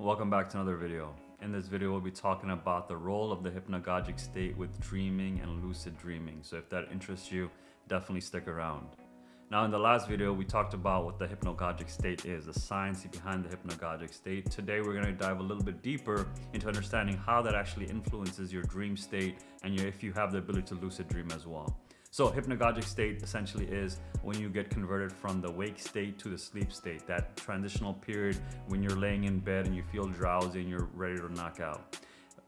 Welcome back to another video. In this video, we'll be talking about the role of the hypnagogic state with dreaming and lucid dreaming. So if that interests you, definitely stick around. Now, in the last video, we talked about what the hypnagogic state is, the science behind the hypnagogic state. Today, we're going to dive a little bit deeper into understanding how that actually influences your dream state and if you have the ability to lucid dream as well. So hypnagogic state essentially is when you get converted from the wake state to the sleep state, that transitional period when you're laying in bed and you feel drowsy and you're ready to knock out.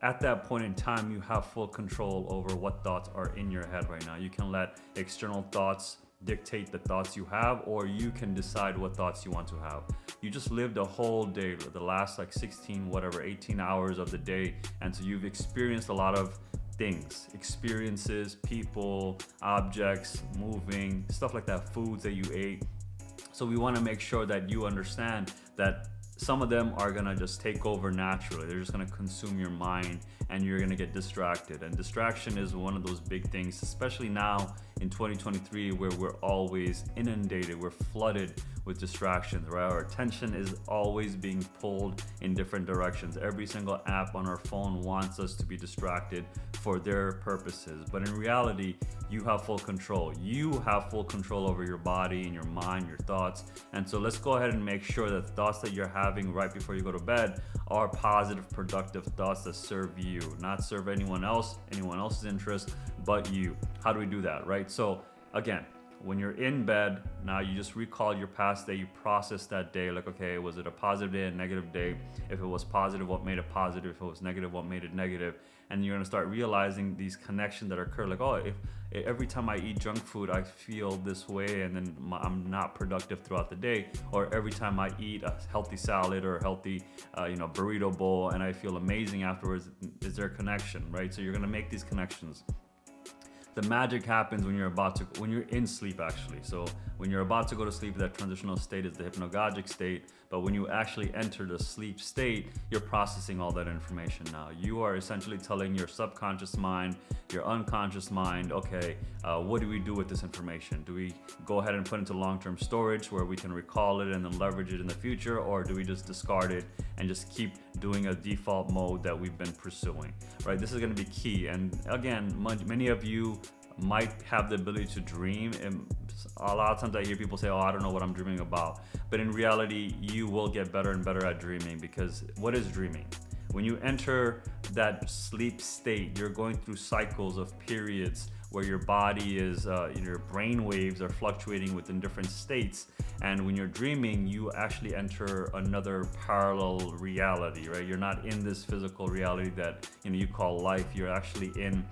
At that point in time, you have full control over what thoughts are in your head right now. You can let external thoughts dictate the thoughts you have, or you can decide what thoughts you want to have. You just lived a whole day, the last 18 hours of the day, and so you've experienced a lot of things, experiences, people, objects, moving, stuff like that, foods that you ate. So we want to make sure that you understand that some of them are gonna just take over naturally. They're just gonna consume your mind and you're gonna get distracted. And distraction is one of those big things, especially now in 2023, where we're always inundated, we're flooded with distractions, right? Our attention is always being pulled in different directions. Every single app on our phone wants us to be distracted for their purposes. But in reality, you have full control. You have full control over your body and your mind, your thoughts. And so let's go ahead and make sure that the thoughts that you're having right before you go to bed are positive, productive thoughts that serve you, not serve anyone else's interest, but you. How do we do that, right? So again, when you're in bed, now you just recall your past day, you process that day, like, okay, was it a positive day, a negative day? If it was positive, what made it positive? If it was negative, what made it negative? And you're gonna start realizing these connections that occur, like, oh, if every time I eat junk food, I feel this way, and then I'm not productive throughout the day. Or every time I eat a healthy salad or a healthy, burrito bowl, and I feel amazing afterwards. Is there a connection, right? So you're gonna make these connections. The magic happens when you're in sleep, actually. So when you're about to go to sleep, that transitional state is the hypnagogic state. But when you actually enter the sleep state, you're processing all that information now. You are essentially telling your subconscious mind, your unconscious mind, okay, what do we do with this information? Do we go ahead and put it into long-term storage where we can recall it and then leverage it in the future? Or do we just discard it and just keep doing a default mode that we've been pursuing, right? This is gonna be key. And again, many of you might have the ability to dream, and a lot of times I hear people say, oh, I don't know what I'm dreaming about. But in reality, you will get better and better at dreaming, because what is dreaming? When you enter that sleep state, you're going through cycles of periods where your body is, your brain waves are fluctuating within different states. And when you're dreaming, you actually enter another parallel reality, right? You're not in this physical reality that you call life. You're actually in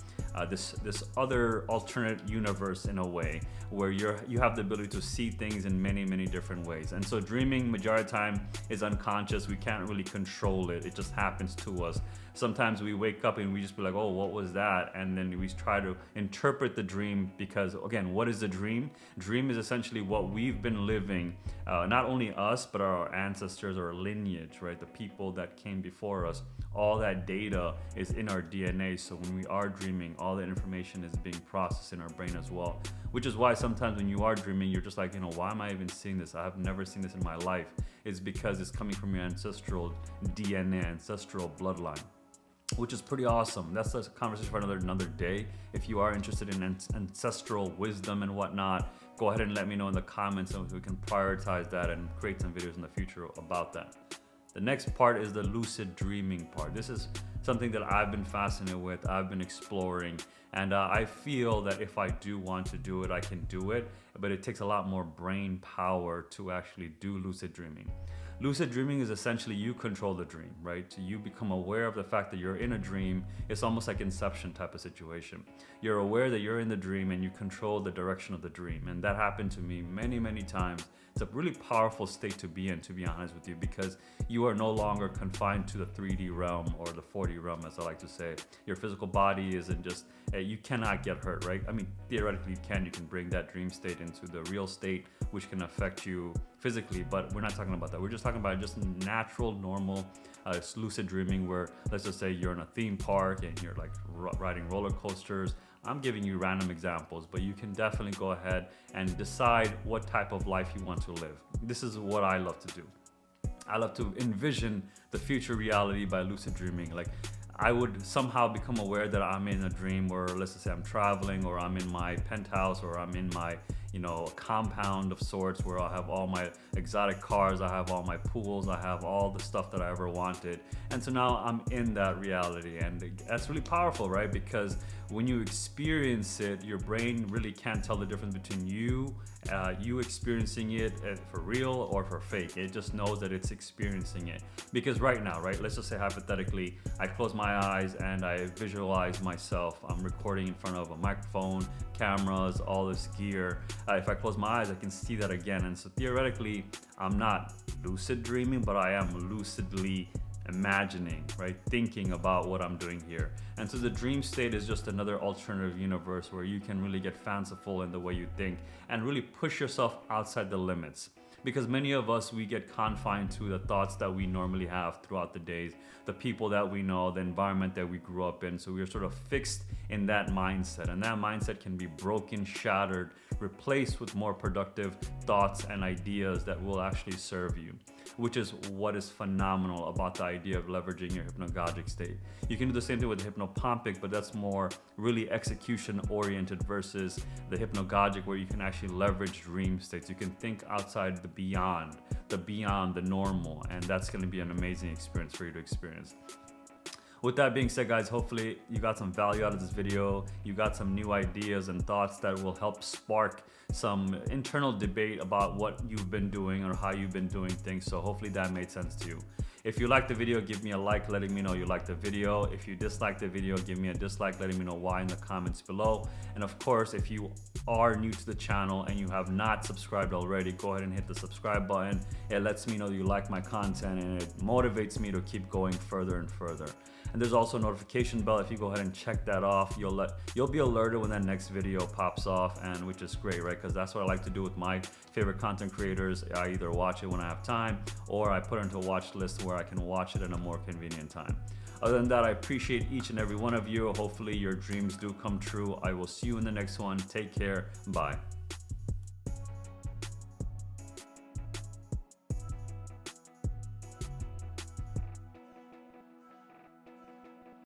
this other alternate universe, in a way, where you have the ability to see things in many, many different ways. And so dreaming, majority of the time, is unconscious. We can't really control it. It just happens to us. Sometimes we wake up and we just be like, oh, what was that? And then we try to interpret the dream, because again, what is a dream? Dream is essentially what we've been living, not only us, but our ancestors, our lineage, right? The people that came before us. All that data is in our DNA. So when we are dreaming, all that information is being processed in our brain as well. Which is why sometimes when you are dreaming, you're just like, why am I even seeing this? I have never seen this in my life. It's because it's coming from your ancestral DNA, ancestral bloodline, which is pretty awesome. That's a conversation for another day. If you are interested in ancestral wisdom and whatnot, go ahead and let me know in the comments so we can prioritize that and create some videos in the future about that. The next part is the lucid dreaming part. This is something that I've been fascinated with, I've been exploring, and I feel that if I do want to do it, I can do it, but it takes a lot more brain power to actually do lucid dreaming. Lucid dreaming is essentially you control the dream, right? You become aware of the fact that you're in a dream. It's almost like Inception type of situation. You're aware that you're in the dream and you control the direction of the dream. And that happened to me many, many times. It's a really powerful state to be in, to be honest with you, because you are no longer confined to the 3D realm or the 4D realm, as I like to say. Your physical body isn't just, you cannot get hurt, right? I mean, theoretically you can bring that dream state into the real state, which can affect you physically, but we're not talking about that. We're just talking about just natural, normal, lucid dreaming, where let's just say you're in a theme park and you're like riding roller coasters. I'm giving you random examples, but you can definitely go ahead and decide what type of life you want to live. This is what I love to do. I love to envision the future reality by lucid dreaming. Like I would somehow become aware that I'm in a dream where, let's just say I'm traveling, or I'm in my penthouse, or I'm in my, compound of sorts where I have all my exotic cars, I have all my pools, I have all the stuff that I ever wanted. And so now I'm in that reality, and that's really powerful, right? Because when you experience it, your brain really can't tell the difference between you experiencing it for real or for fake. It just knows that it's experiencing it. Because right now, right, let's just say hypothetically, I close my eyes and I visualize myself. I'm recording in front of a microphone, cameras, all this gear. If I close my eyes, I can see that again. And so theoretically, I'm not lucid dreaming, but I am lucidly imagining, right? Thinking about what I'm doing here. And so the dream state is just another alternative universe where you can really get fanciful in the way you think and really push yourself outside the limits. Because many of us, we get confined to the thoughts that we normally have throughout the days, the people that we know, the environment that we grew up in. So we're sort of fixed in that mindset, and that mindset can be broken, shattered, replaced with more productive thoughts and ideas that will actually serve you, which is what is phenomenal about the idea of leveraging your hypnagogic state. You can do the same thing with the hypnopompic, but that's more really execution oriented versus the hypnagogic, where you can actually leverage dream states. You can think outside the beyond, the normal, and that's going to be an amazing experience for you to experience. With that being said, guys, hopefully you got some value out of this video. You got some new ideas and thoughts that will help spark some internal debate about what you've been doing or how you've been doing things. So hopefully that made sense to you. If you liked the video, give me a like, letting me know you liked the video. If you disliked the video, give me a dislike, letting me know why in the comments below. And of course, if you are new to the channel and you have not subscribed already, go ahead and hit the subscribe button. It lets me know you like my content, and it motivates me to keep going further and further. And there's also a notification bell. If you go ahead and check that off, you'll be alerted when that next video pops off, and which is great, right? Because that's what I like to do with my favorite content creators. I either watch it when I have time, or I put it into a watch list where I can watch it at a more convenient time. Other than that, I appreciate each and every one of you. Hopefully your dreams do come true. I will see you in the next one. Take care. Bye.